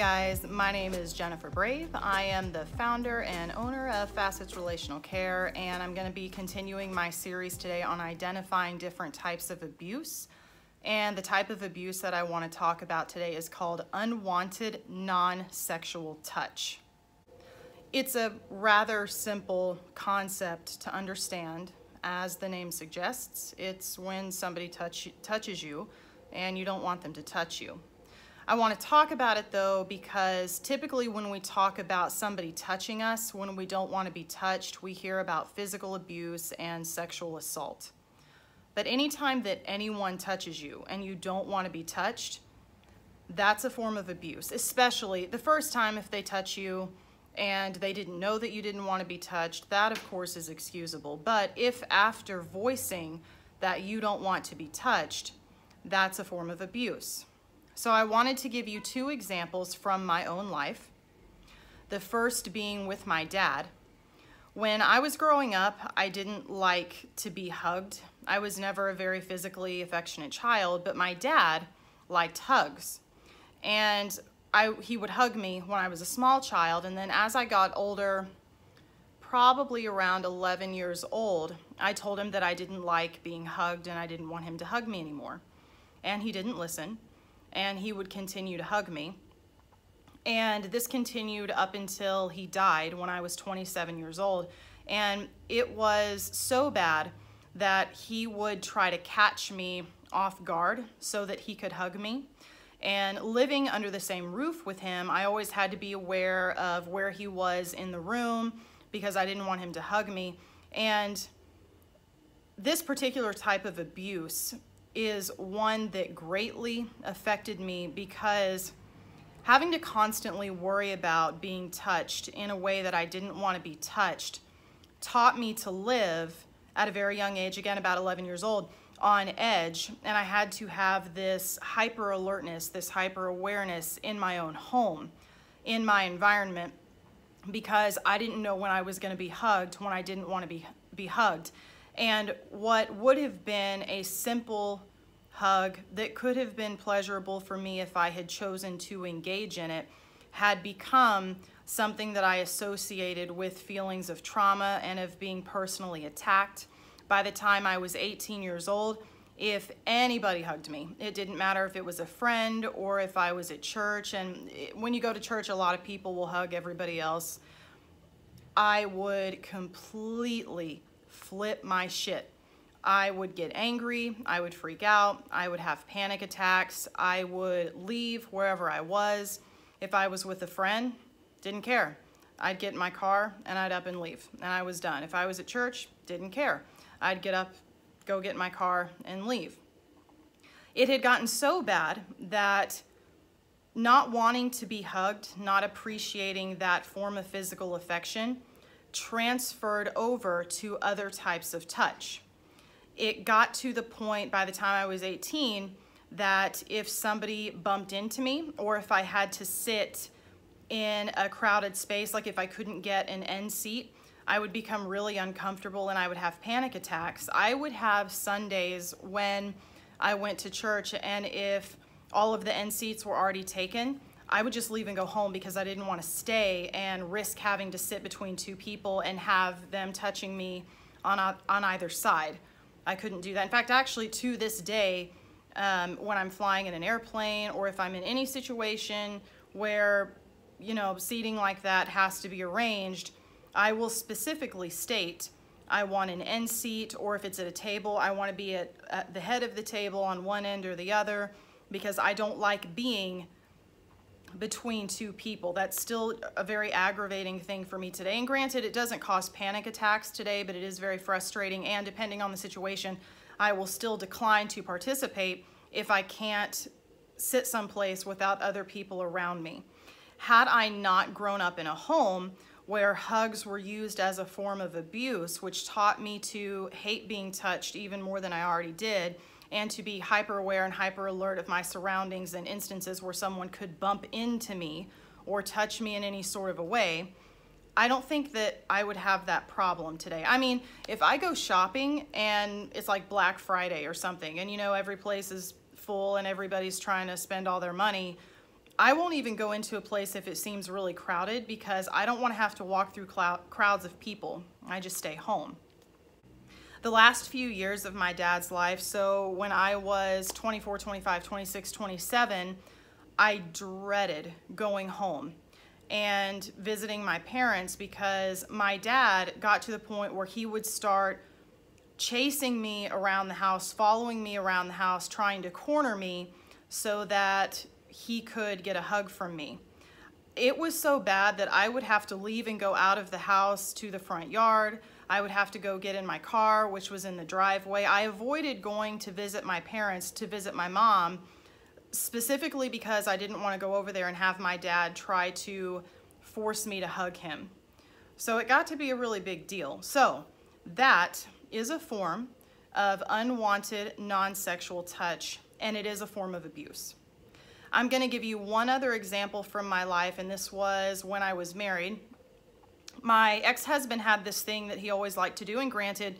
guys, my name is Jennifer Brave. I am the founder and owner of Facets Relational Care, and I'm going to be continuing my series today on identifying different types of abuse. And the type of abuse that I want to talk about today is called unwanted non-sexual touch. It's a rather simple concept to understand. As the name suggests, it's when somebody touches you and you don't want them to touch you. I want to talk about it though because typically when we talk about somebody touching us, when we don't want to be touched, we hear about physical abuse and sexual assault. But anytime that anyone touches you and you don't want to be touched, that's a form of abuse, especially the first time if they touch you and they didn't know that you didn't want to be touched. That of course is excusable. But if after voicing that you don't want to be touched, that's a form of abuse. So I wanted to give you two examples from my own life. The first being with my dad. When I was growing up, I didn't like to be hugged. I was never a very physically affectionate child, but my dad liked hugs. And he would hug me when I was a small child, and then as I got older, probably around 11 years old, I told him that I didn't like being hugged and I didn't want him to hug me anymore. And he didn't listen. And he would continue to hug me. And this continued up until he died when I was 27 years old. And it was so bad that he would try to catch me off guard so that he could hug me. And living under the same roof with him, I always had to be aware of where he was in the room because I didn't want him to hug me. And this particular type of abuse is one that greatly affected me because having to constantly worry about being touched in a way that I didn't want to be touched taught me to live at a very young age, again about 11 years old, on edge. And I had to have this hyper alertness, this hyper awareness in my own home, in my environment, because I didn't know when I was going to be hugged, when I didn't want to be hugged. And what would have been a simple hug that could have been pleasurable for me if I had chosen to engage in it had become something that I associated with feelings of trauma and of being personally attacked. By the time I was 18 years old, if anybody hugged me, it didn't matter if it was a friend or if I was at church, and when you go to church, a lot of people will hug everybody else, I would completely flip my shit. I would get angry, I would freak out, I would have panic attacks, I would leave wherever I was. If I was with a friend, didn't care. I'd get in my car and I'd up and leave, and I was done. If I was at church, didn't care. I'd get up, go get in my car, and leave. It had gotten so bad that not wanting to be hugged, not appreciating that form of physical affection, transferred over to other types of touch. It got to the point by the time I was 18 that if somebody bumped into me or if I had to sit in a crowded space, like if I couldn't get an end seat, I would become really uncomfortable and I would have panic attacks. I would have Sundays when I went to church, and if all of the end seats were already taken, I would just leave and go home because I didn't want to stay and risk having to sit between two people and have them touching me on either side. I couldn't do that. In fact, actually to this day, when I'm flying in an airplane or if I'm in any situation where, seating like that has to be arranged, I will specifically state I want an end seat, or if it's at a table, I want to be at the head of the table on one end or the other, because I don't like being between two people. That's still a very aggravating thing for me today. And granted, it doesn't cause panic attacks today, but it is very frustrating. And depending on the situation, I will still decline to participate if I can't sit someplace without other people around me. Had I not grown up in a home where hugs were used as a form of abuse, which taught me to hate being touched even more than I already did, and to be hyper aware and hyper alert of my surroundings and instances where someone could bump into me or touch me in any sort of a way, I don't think that I would have that problem today. I mean, if I go shopping and it's like Black Friday or something, and every place is full and everybody's trying to spend all their money, I won't even go into a place if it seems really crowded because I don't want to have to walk through crowds of people. I just stay home. The last few years of my dad's life, so when I was 24, 25, 26, 27, I dreaded going home and visiting my parents because my dad got to the point where he would start chasing me around the house, following me around the house, trying to corner me so that he could get a hug from me. It was so bad that I would have to leave and go out of the house to the front yard. I would have to go get in my car, which was in the driveway. I avoided going to visit my parents, to visit my mom, specifically because I didn't want to go over there and have my dad try to force me to hug him. So it got to be a really big deal. So that is a form of unwanted non-sexual touch, and it is a form of abuse. I'm going to give you one other example from my life, and this was when I was married. My ex-husband had this thing that he always liked to do, and granted,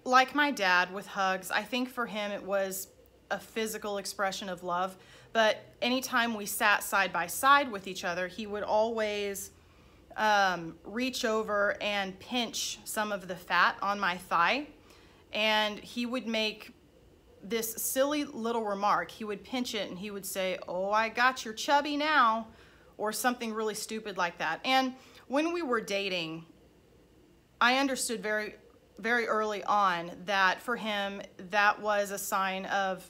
like my dad with hugs, I think for him it was a physical expression of love, but anytime we sat side by side with each other, he would always reach over and pinch some of the fat on my thigh, and he would make this silly little remark. He would pinch it and he would say, "Oh, I got your chubby now," or something really stupid like that. And when we were dating, I understood very, very early on that for him, that was a sign of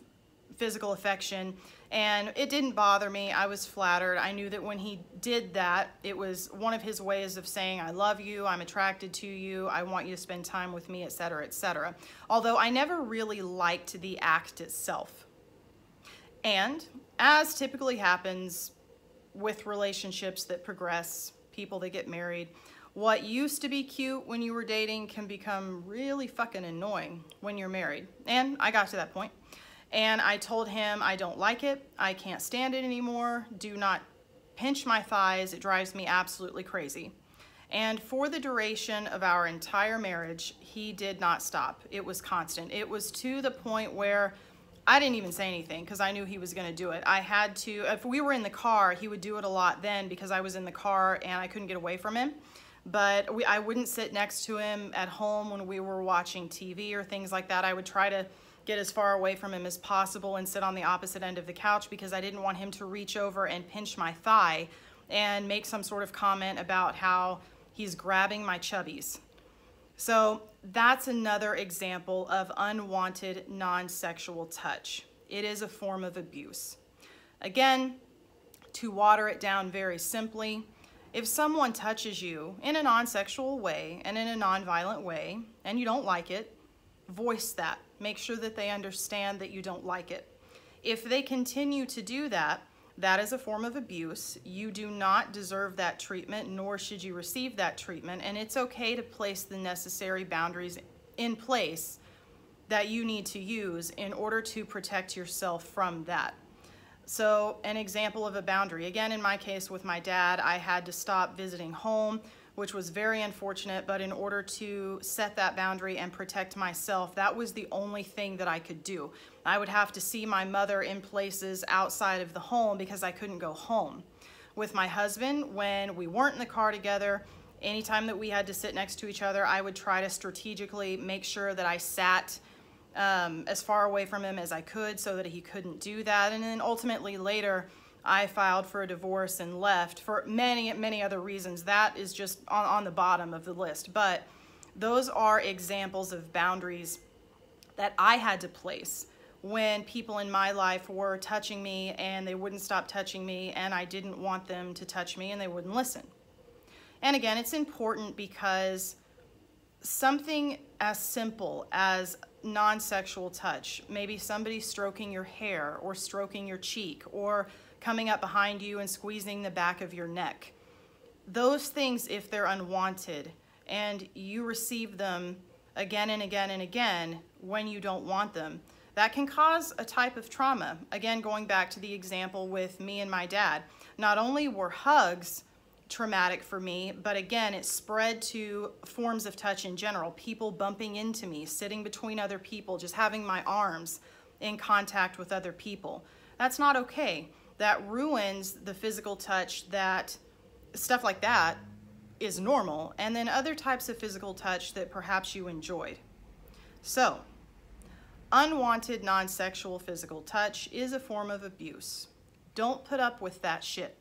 physical affection, and it didn't bother me. I was flattered. I knew that when he did that, it was one of his ways of saying, "I love you, I'm attracted to you, I want you to spend time with me," etc., etc. Although I never really liked the act itself. And as typically happens with relationships that progress, people that get married, what used to be cute when you were dating can become really fucking annoying when you're married. And I got to that point. And I told him, "I don't like it. I can't stand it anymore. Do not pinch my thighs. It drives me absolutely crazy." And for the duration of our entire marriage, he did not stop. It was constant. It was to the point where I didn't even say anything because I knew he was going to do it. I had to, if we were in the car, he would do it a lot then because I was in the car and I couldn't get away from him. But I wouldn't sit next to him at home when we were watching TV or things like that. I would try to get as far away from him as possible and sit on the opposite end of the couch because I didn't want him to reach over and pinch my thigh and make some sort of comment about how he's grabbing my chubbies. So that's another example of unwanted non-sexual touch. It is a form of abuse. Again, to water it down very simply, if someone touches you in a non-sexual way and in a non-violent way and you don't like it, voice that. Make sure that they understand that you don't like it. If they continue to do that, that is a form of abuse. You do not deserve that treatment, nor should you receive that treatment, and it's okay to place the necessary boundaries in place that you need to use in order to protect yourself from that. So an example of a boundary, again, in my case with my dad, I had to stop visiting home, which was very unfortunate, but in order to set that boundary and protect myself, that was the only thing that I could do. I would have to see my mother in places outside of the home because I couldn't go home. With my husband, when we weren't in the car together, anytime that we had to sit next to each other, I would try to strategically make sure that I sat as far away from him as I could so that he couldn't do that. And then ultimately later, I filed for a divorce and left for many, many other reasons. That is just on the bottom of the list. But those are examples of boundaries that I had to place when people in my life were touching me and they wouldn't stop touching me and I didn't want them to touch me and they wouldn't listen. And again, it's important because something as simple as non-sexual touch, maybe somebody stroking your hair or stroking your cheek or coming up behind you and squeezing the back of your neck. Those things, if they're unwanted and you receive them again and again and again when you don't want them, that can cause a type of trauma. Again, going back to the example with me and my dad, not only were hugs traumatic for me, but again, it spread to forms of touch in general. People bumping into me, sitting between other people, just having my arms in contact with other people. That's not okay. that ruins the physical touch, that stuff like that is normal, and then other types of physical touch that perhaps you enjoyed. So, unwanted non-sexual physical touch is a form of abuse. Don't put up with that shit.